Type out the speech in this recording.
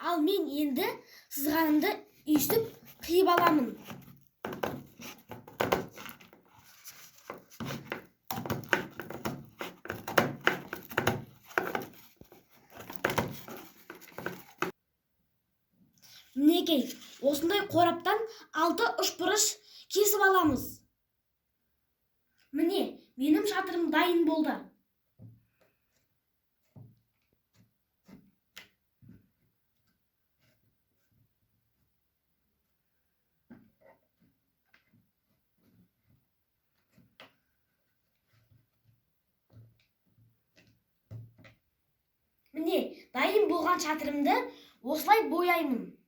Ал мен енді сызғанымды үйістіп қиып аламын. Мінекей, осындай қораптан 6 үшбұрыш кесіп аламыз. Міне, менің шатырым дайын болды. Міне, дайын болған шатырымды осылай бояймын.